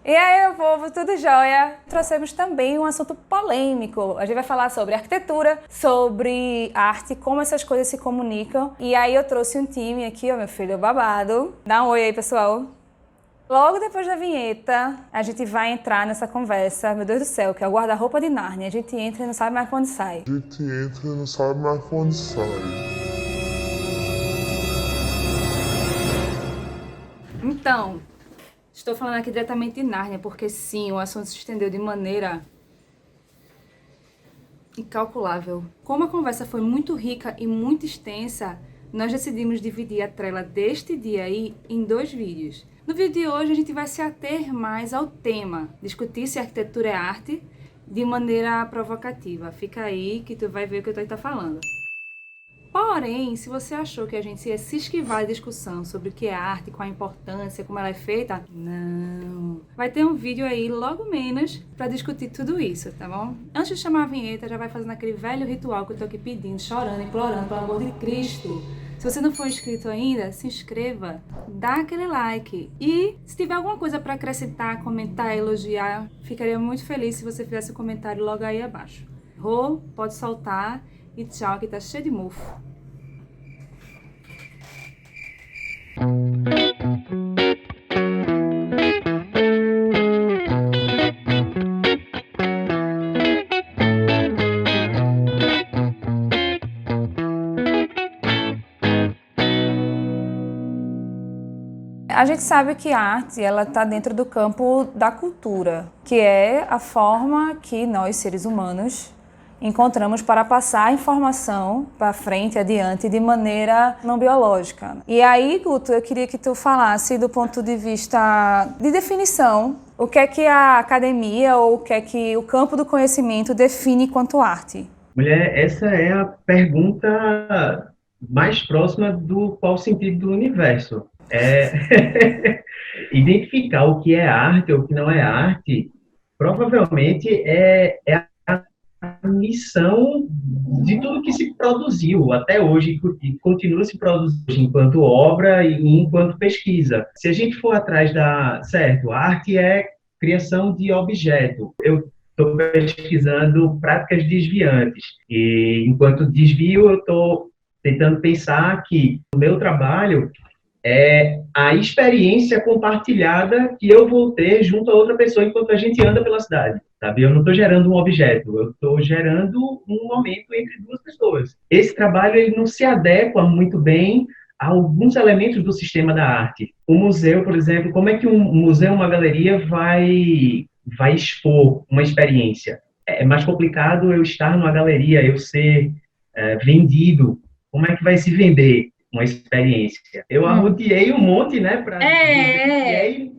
E aí, meu povo, tudo jóia? Trouxemos também um assunto polêmico. A gente vai falar sobre arquitetura, sobre arte, como essas coisas se comunicam. E aí eu trouxe um time aqui, ó, meu filho, babado. Dá um oi aí, pessoal. Logo depois da vinheta, a gente vai entrar nessa conversa, meu Deus do céu, que é o guarda-roupa de Nárnia. A gente entra e não sabe mais quando sai. A gente entra e não sabe mais quando sai. Então, estou falando aqui diretamente de Nárnia, porque sim, o assunto se estendeu de maneira incalculável. Como a conversa foi muito rica e muito extensa, nós decidimos dividir a trela deste dia aí em 2 vídeos. No vídeo de hoje a gente vai se ater mais ao tema, discutir se arquitetura é arte de maneira provocativa. Fica aí que tu vai ver o que eu tô falando. Porém, se você achou que a gente ia se esquivar da discussão sobre o que é arte, qual a importância, como ela é feita, não. Vai ter um vídeo aí, logo menos, pra discutir tudo isso, tá bom? Antes de chamar a vinheta, já vai fazendo aquele velho ritual que eu tô aqui pedindo, chorando, implorando, pelo amor de Cristo. Se você não for inscrito ainda, se inscreva, dá aquele like. E se tiver alguma coisa pra acrescentar, comentar, elogiar, ficaria muito feliz se você fizesse um comentário logo aí abaixo. Rô, pode soltar. E tchau, que tá cheio de mofo. A gente sabe que a arte, ela está dentro do campo da cultura, que é a forma que nós, seres humanos, encontramos para passar a informação para frente, adiante, de maneira não biológica. E aí, Guto, eu queria que tu falasse do ponto de vista de definição, o que é que a academia ou o que é que o campo do conhecimento define quanto arte? Mulher, essa é a pergunta mais próxima do qual sentido do universo. É identificar o que é arte ou o que não é arte, provavelmente é a missão de tudo que se produziu até hoje e continua se produzindo enquanto obra e enquanto pesquisa. Se a gente for atrás certo, a arte é criação de objeto. Eu estou pesquisando práticas desviantes e enquanto desvio eu estou tentando pensar que o meu trabalho é a experiência compartilhada que eu vou ter junto a outra pessoa enquanto a gente anda pela cidade, sabe? Eu não estou gerando um objeto, eu estou gerando um momento entre duas pessoas. Esse trabalho ele não se adequa muito bem a alguns elementos do sistema da arte. O museu, por exemplo, como é que um museu, uma galeria vai expor uma experiência? É mais complicado eu estar numa galeria, eu ser vendido. Como é que vai se vender uma experiência? Eu arrodeei um monte, né, para dizer que é,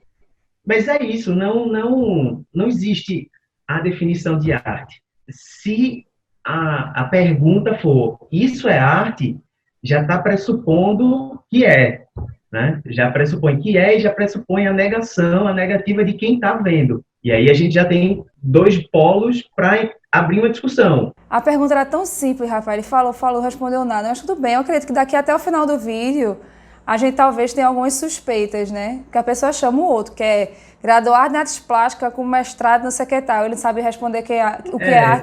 mas é isso, não existe a definição de arte. Se a pergunta for, isso é arte, já está pressupondo que é, né? Já pressupõe que é e já pressupõe a negação, a negativa de quem está vendo. E aí a gente já tem 2 polos para abrir uma discussão. A pergunta era tão simples, Rafael. Ele falou, respondeu nada. Mas tudo bem, eu acredito que daqui até o final do vídeo, a gente talvez tenha algumas suspeitas, né? Que a pessoa chama o outro, que é graduado em artes plásticas com mestrado não sei o que tal. Ele não sabe responder o que é arte,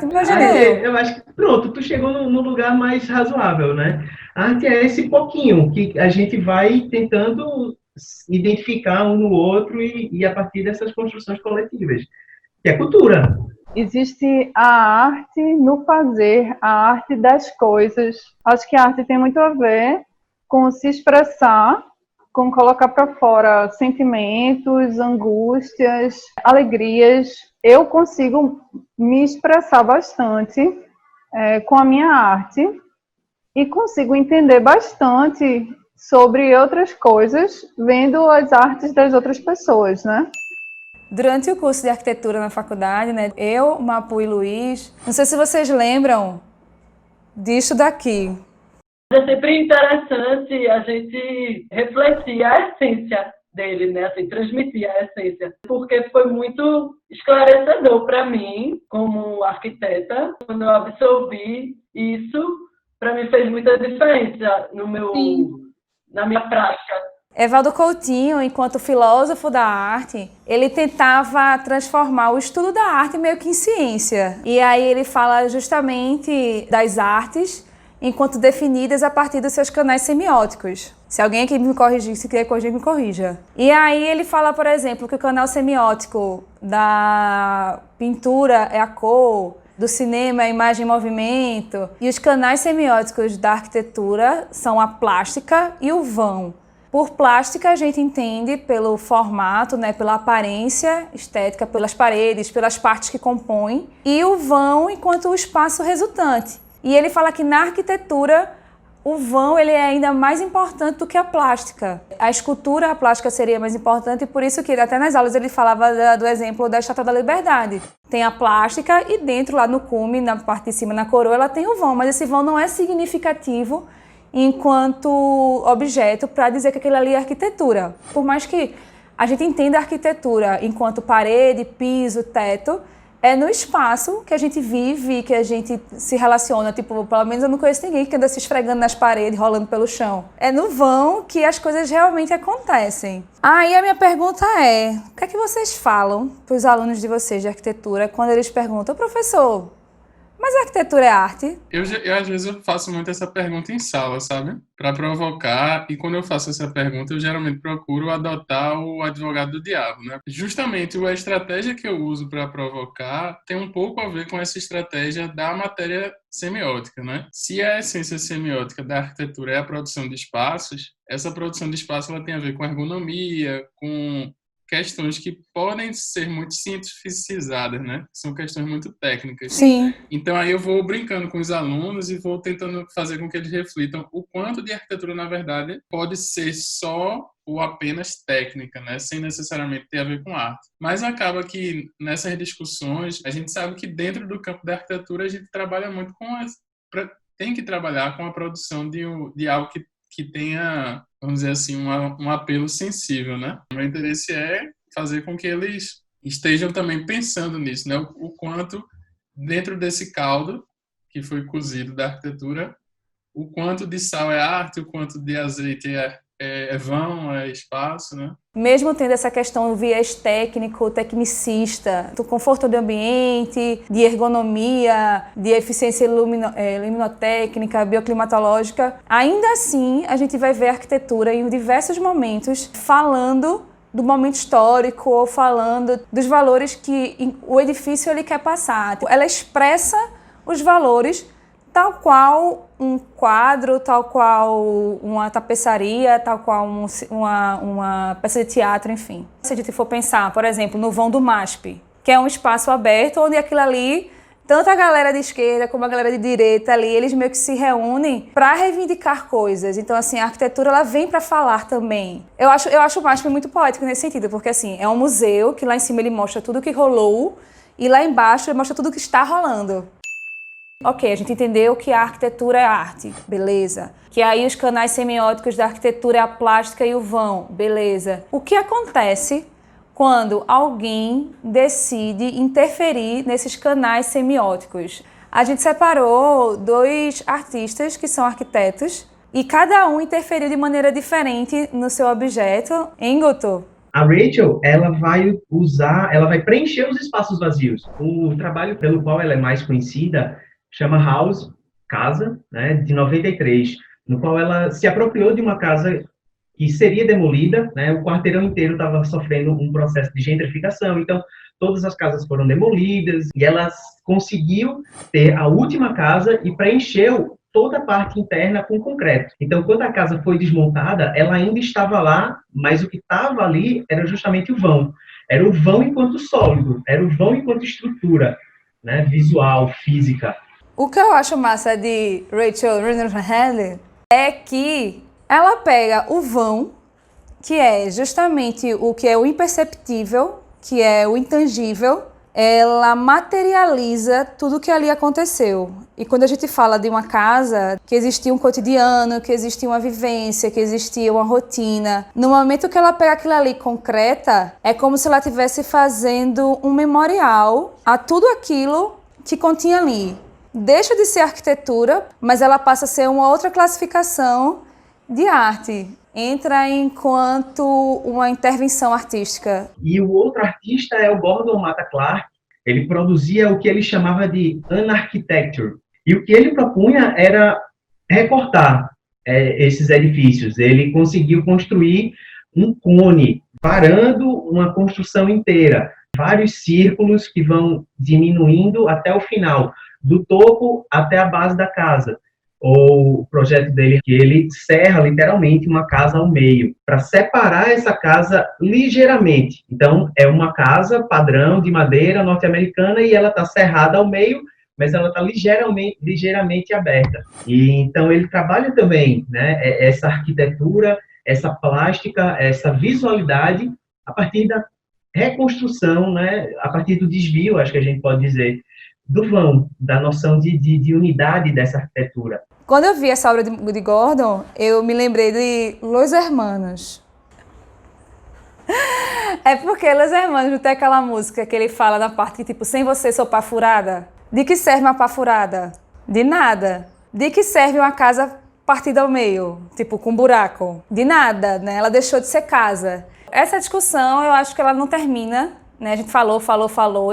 imagina eu acho que, pronto, tu chegou no lugar mais razoável, né? A arte é esse pouquinho que a gente vai tentando identificar um no outro e a partir dessas construções coletivas, que é cultura. Existe a arte no fazer, a arte das coisas. Acho que a arte tem muito a ver com se expressar, com colocar para fora sentimentos, angústias, alegrias. Eu consigo me expressar bastante com a minha arte e consigo entender bastante sobre outras coisas vendo as artes das outras pessoas, né? Durante o curso de arquitetura na faculdade, né, eu, Mapu e Luiz, não sei se vocês lembram disso daqui. É sempre interessante a gente refletir a essência dele, né? Assim, transmitir a essência, porque foi muito esclarecedor para mim, como arquiteta, quando eu absorvi isso, para mim fez muita diferença na minha prática Evaldo Coutinho, enquanto filósofo da arte, ele tentava transformar o estudo da arte meio que em ciência. E aí ele fala justamente das artes enquanto definidas a partir dos seus canais semióticos. Se alguém aqui me corrigir, se quiser corrigir, me corrija. E aí ele fala, por exemplo, que o canal semiótico da pintura é a cor, do cinema é a imagem e movimento, e os canais semióticos da arquitetura são a plástica e o vão. Por plástica, a gente entende pelo formato, né, pela aparência estética, pelas paredes, pelas partes que compõem, e o vão enquanto o espaço resultante. E ele fala que na arquitetura, o vão ele é ainda mais importante do que a plástica. A escultura, a plástica seria mais importante, e por isso que até nas aulas ele falava do exemplo da Estátua da Liberdade. Tem a plástica e dentro, lá no cume, na parte de cima, na coroa, ela tem o vão, mas esse vão não é significativo enquanto objeto para dizer que aquilo ali é arquitetura. Por mais que a gente entenda a arquitetura enquanto parede, piso, teto, é no espaço que a gente vive, que a gente se relaciona. Tipo, pelo menos eu não conheço ninguém que anda se esfregando nas paredes, rolando pelo chão. É no vão que as coisas realmente acontecem. Aí a minha pergunta é, o que é que vocês falam para os alunos de vocês de arquitetura quando eles perguntam, professor, mas a arquitetura é arte? Eu às vezes eu faço muito essa pergunta em sala, sabe? Para provocar, e quando eu faço essa pergunta, eu geralmente procuro adotar o advogado do diabo, né? Justamente a estratégia que eu uso para provocar tem um pouco a ver com essa estratégia da matéria semiótica, né? Se a essência semiótica da arquitetura é a produção de espaços, essa produção de espaço ela tem a ver com ergonomia, com questões que podem ser muito cientificizadas, né? São questões muito técnicas. Sim. Então, aí eu vou brincando com os alunos e vou tentando fazer com que eles reflitam o quanto de arquitetura, na verdade, pode ser só ou apenas técnica, né? Sem necessariamente ter a ver com arte. Mas acaba que, nessas discussões, a gente sabe que dentro do campo da arquitetura, a gente trabalha muito tem que trabalhar com a produção de algo que tenha, vamos dizer assim, um apelo sensível, né? O meu interesse é fazer com que eles estejam também pensando nisso, né? O quanto, dentro desse caldo que foi cozido da arquitetura, o quanto de sal é arte, o quanto de azeite é vão, é espaço, né? Mesmo tendo essa questão do viés técnico, tecnicista, do conforto do ambiente, de ergonomia, de eficiência luminotécnica, bioclimatológica, ainda assim a gente vai ver a arquitetura em diversos momentos falando do momento histórico ou falando dos valores que o edifício ele quer passar. Ela expressa os valores tal qual um quadro, tal qual uma tapeçaria, tal qual uma peça de teatro, enfim. Se a gente for pensar, por exemplo, no vão do MASP, que é um espaço aberto onde aquilo ali, tanto a galera de esquerda como a galera de direita ali, eles meio que se reúnem para reivindicar coisas. Então, assim, a arquitetura ela vem para falar também. Eu acho o MASP muito poético nesse sentido, porque assim, é um museu que lá em cima ele mostra tudo que rolou e lá embaixo ele mostra tudo que está rolando. Ok, a gente entendeu que a arquitetura é arte, beleza. Que aí os canais semióticos da arquitetura é a plástica e o vão, beleza. O que acontece quando alguém decide interferir nesses canais semióticos? A gente separou 2 artistas que são arquitetos e cada um interferiu de maneira diferente no seu objeto. Hein, Guto? A Rachel, ela vai preencher os espaços vazios. O trabalho pelo qual ela é mais conhecida chama House, Casa, né, de 93, no qual ela se apropriou de uma casa que seria demolida, né, o quarteirão inteiro estava sofrendo um processo de gentrificação, então todas as casas foram demolidas e ela conseguiu ter a última casa e preencheu toda a parte interna com concreto. Então, quando a casa foi desmontada, ela ainda estava lá, mas o que estava ali era justamente o vão. Era o vão enquanto sólido, era o vão enquanto estrutura, né, visual, física. O que eu acho massa de Rachel Rinehart é que ela pega o vão, que é justamente o que é o imperceptível, que é o intangível, ela materializa tudo que ali aconteceu. E quando a gente fala de uma casa, que existia um cotidiano, que existia uma vivência, que existia uma rotina, no momento que ela pega aquilo ali concreta, é como se ela estivesse fazendo um memorial a tudo aquilo que continha ali. Deixa de ser arquitetura, mas ela passa a ser uma outra classificação de arte. entra enquanto uma intervenção artística. E o outro artista é o Gordon Matta Clark. Ele produzia o que ele chamava de Unarchitecture. E o que ele propunha era recortar esses edifícios. Ele conseguiu construir um cone, parando uma construção inteira. Vários círculos que vão diminuindo até o final, do topo até a base da casa. Ou o projeto dele, que ele serra literalmente uma casa ao meio, para separar essa casa ligeiramente. Então, é uma casa padrão de madeira norte-americana e ela está serrada ao meio, mas ela está ligeiramente aberta. E então ele trabalha também, né, essa arquitetura, essa plástica, essa visualidade a partir da reconstrução, né, a partir do desvio, acho que a gente pode dizer, do vão, da noção de unidade dessa arquitetura. Quando eu vi essa obra de Gordon, eu me lembrei de Los Hermanos. É porque Los Hermanos não tem aquela música que ele fala na parte que, tipo, sem você sou pá furada. De que serve uma pá furada? De nada. De que serve uma casa partida ao meio, tipo, com buraco? De nada, né? Ela deixou de ser casa. Essa discussão, eu acho que ela não termina, né? A gente falou.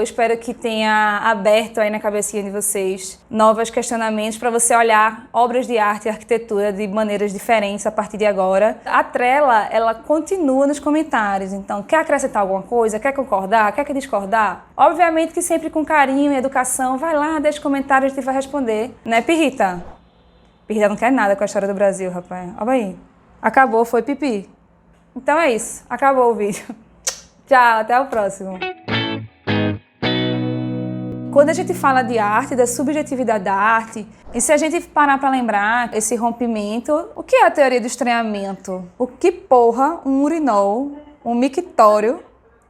Espero que tenha aberto aí na cabecinha de vocês novos questionamentos para você olhar obras de arte e arquitetura de maneiras diferentes a partir de agora. A Trela, ela continua nos comentários. Então, quer acrescentar alguma coisa? Quer concordar? Quer discordar? Obviamente que sempre com carinho e educação. Vai lá, deixa comentários, a gente vai responder. Né, Pirrita? Pirrita não quer nada com a história do Brasil, rapaz. Olha aí. Acabou, foi pipi. Então é isso. Acabou o vídeo. Tchau, até o próximo. Quando a gente fala de arte, da subjetividade da arte, e se a gente parar para lembrar esse rompimento, o que é a teoria do estranhamento? O que porra um urinol, um mictório